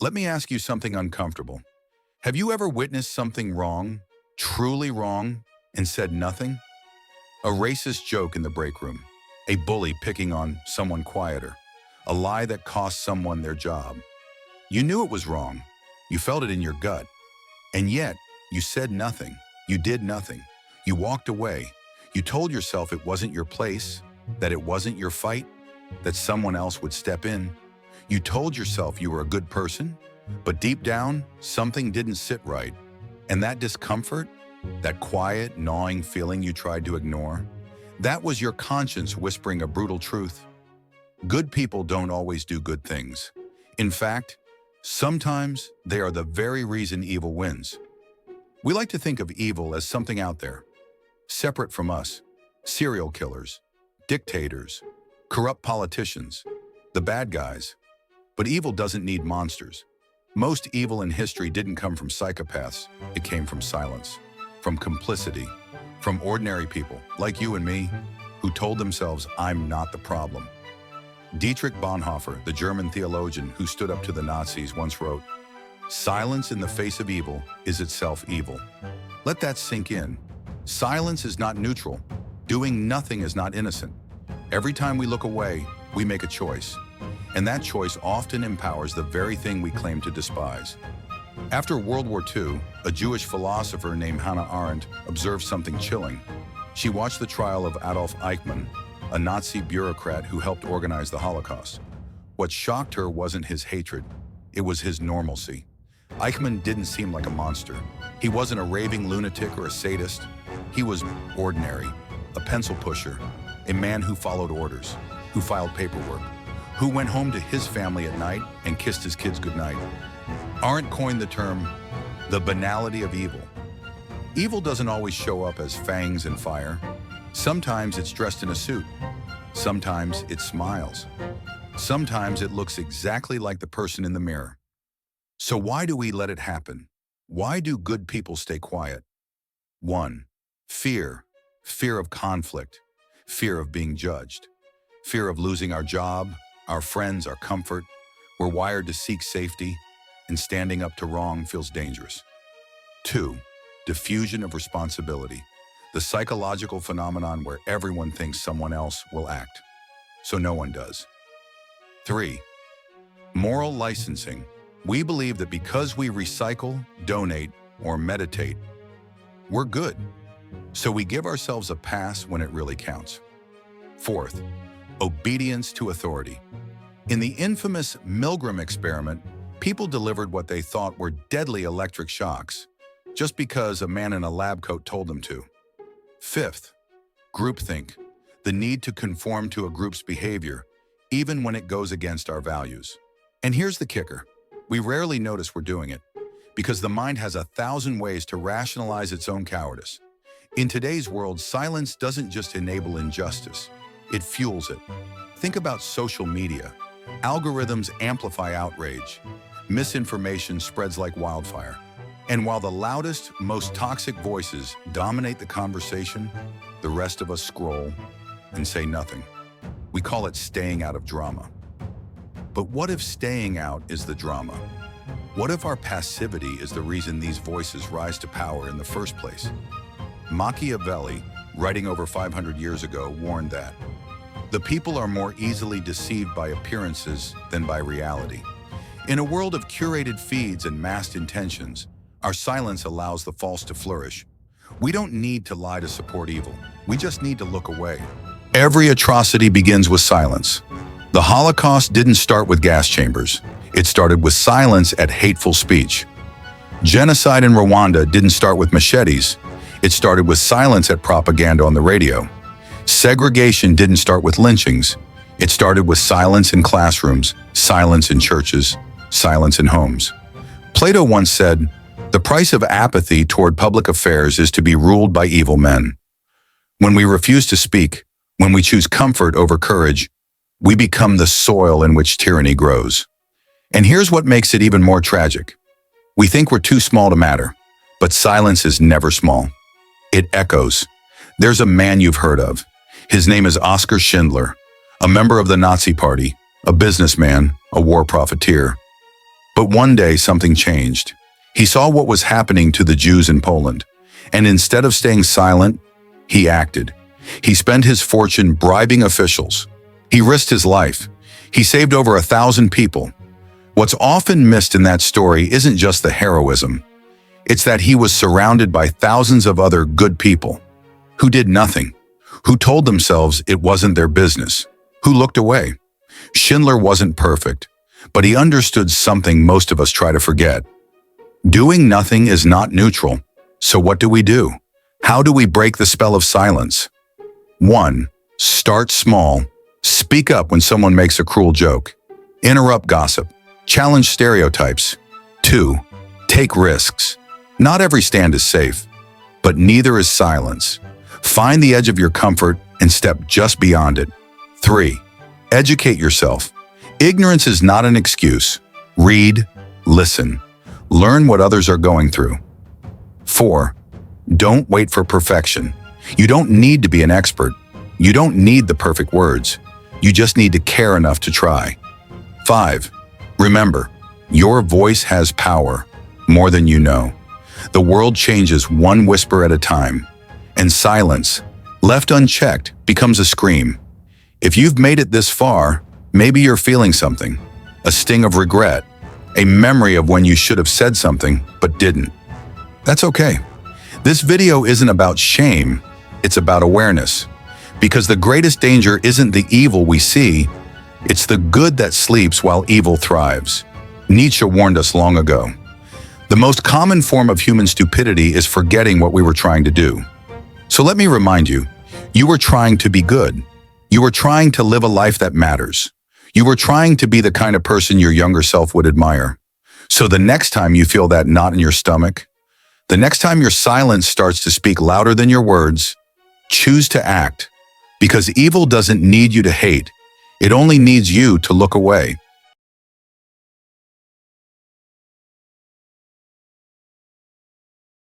Let me ask you something uncomfortable. Have you ever witnessed something wrong, truly wrong, and said nothing? A racist joke in the break room, a bully picking on someone quieter, a lie that cost someone their job. You knew it was wrong. You felt it in your gut. And yet, you said nothing. You did nothing. You walked away. You told yourself it wasn't your place, that it wasn't your fight, that someone else would step in. You told yourself you were a good person, but deep down, something didn't sit right. And that discomfort, that quiet, gnawing feeling you tried to ignore, that was your conscience whispering a brutal truth. Good people don't always do good things. In fact, sometimes they are the very reason evil wins. We like to think of evil as something out there, separate from us: serial killers, dictators, corrupt politicians, the bad guys. But evil doesn't need monsters. Most evil in history didn't come from psychopaths. It came from silence, from complicity, from ordinary people like you and me who told themselves, "I'm not the problem." Dietrich Bonhoeffer, the German theologian who stood up to the Nazis, once wrote, "Silence in the face of evil is itself evil." Let that sink in. Silence is not neutral. Doing nothing is not innocent. Every time we look away, we make a choice. And that choice often empowers the very thing we claim to despise. After World War II, a Jewish philosopher named Hannah Arendt observed something chilling. She watched the trial of Adolf Eichmann, a Nazi bureaucrat who helped organize the Holocaust. What shocked her wasn't his hatred, it was his normalcy. Eichmann didn't seem like a monster. He wasn't a raving lunatic or a sadist. He was ordinary, a pencil pusher, a man who followed orders, who filed paperwork, who went home to his family at night and kissed his kids goodnight. Arendt coined the term, the banality of evil. Evil doesn't always show up as fangs and fire. Sometimes it's dressed in a suit. Sometimes it smiles. Sometimes it looks exactly like the person in the mirror. So why do we let it happen? Why do good people stay quiet? 1. Fear. Fear of conflict. Fear of being judged. Fear of losing our job, our friends, our comfort. We're wired to seek safety, and standing up to wrong feels dangerous. 2. Diffusion of responsibility. The psychological phenomenon where everyone thinks someone else will act, so no one does. 3. Moral licensing. We believe that because we recycle, donate, or meditate, we're good. So we give ourselves a pass when it really counts. 4th, obedience to authority. In the infamous Milgram experiment, people delivered what they thought were deadly electric shocks, just because a man in a lab coat told them to. 5th, groupthink. The need to conform to a group's behavior, even when it goes against our values. And here's the kicker. We rarely notice we're doing it, because the mind has 1,000 ways to rationalize its own cowardice. In today's world, silence doesn't just enable injustice, it fuels it. Think about social media. Algorithms amplify outrage. Misinformation spreads like wildfire. And while the loudest, most toxic voices dominate the conversation, the rest of us scroll and say nothing. We call it staying out of drama. But what if staying out is the drama? What if our passivity is the reason these voices rise to power in the first place? Machiavelli, writing over 500 years ago, warned that the people are more easily deceived by appearances than by reality. In a world of curated feeds and masked intentions, our silence allows the false to flourish. We don't need to lie to support evil. We just need to look away. Every atrocity begins with silence. The Holocaust didn't start with gas chambers. It started with silence at hateful speech. Genocide in Rwanda didn't start with machetes. It started with silence at propaganda on the radio. Segregation didn't start with lynchings. It started with silence in classrooms, silence in churches, silence in homes. Plato once said, "The price of apathy toward public affairs is to be ruled by evil men." When we refuse to speak, when we choose comfort over courage, we become the soil in which tyranny grows. And here's what makes it even more tragic. We think we're too small to matter, but silence is never small. It echoes. There's a man you've heard of. His name is Oskar Schindler, a member of the Nazi Party, a businessman, a war profiteer. But one day something changed. He saw what was happening to the Jews in Poland, and instead of staying silent, he acted. He spent his fortune bribing officials. He risked his life. He saved over 1,000 people. What's often missed in that story isn't just the heroism. It's that he was surrounded by thousands of other good people who did nothing, who told themselves it wasn't their business, who looked away. Schindler wasn't perfect, but he understood something most of us try to forget. Doing nothing is not neutral. So what do? How do we break the spell of silence? 1. Start small. Speak up when someone makes a cruel joke. Interrupt gossip. Challenge stereotypes. 2. Take risks. Not every stand is safe, but neither is silence. Find the edge of your comfort and step just beyond it. 3. Educate yourself. Ignorance is not an excuse. Read, listen, learn what others are going through. 4. Don't wait for perfection. You don't need to be an expert. You don't need the perfect words. You just need to care enough to try. 5. Remember, your voice has power, more than you know. The world changes one whisper at a time, and silence, left unchecked, becomes a scream. If you've made it this far, maybe you're feeling something, a sting of regret, a memory of when you should have said something but didn't. That's okay. This video isn't about shame, it's about awareness. Because the greatest danger isn't the evil we see, it's the good that sleeps while evil thrives. Nietzsche warned us long ago. The most common form of human stupidity is forgetting what we were trying to do. So let me remind you, you were trying to be good. You were trying to live a life that matters. You were trying to be the kind of person your younger self would admire. So the next time you feel that knot in your stomach, the next time your silence starts to speak louder than your words, choose to act. Because evil doesn't need you to hate. It only needs you to look away.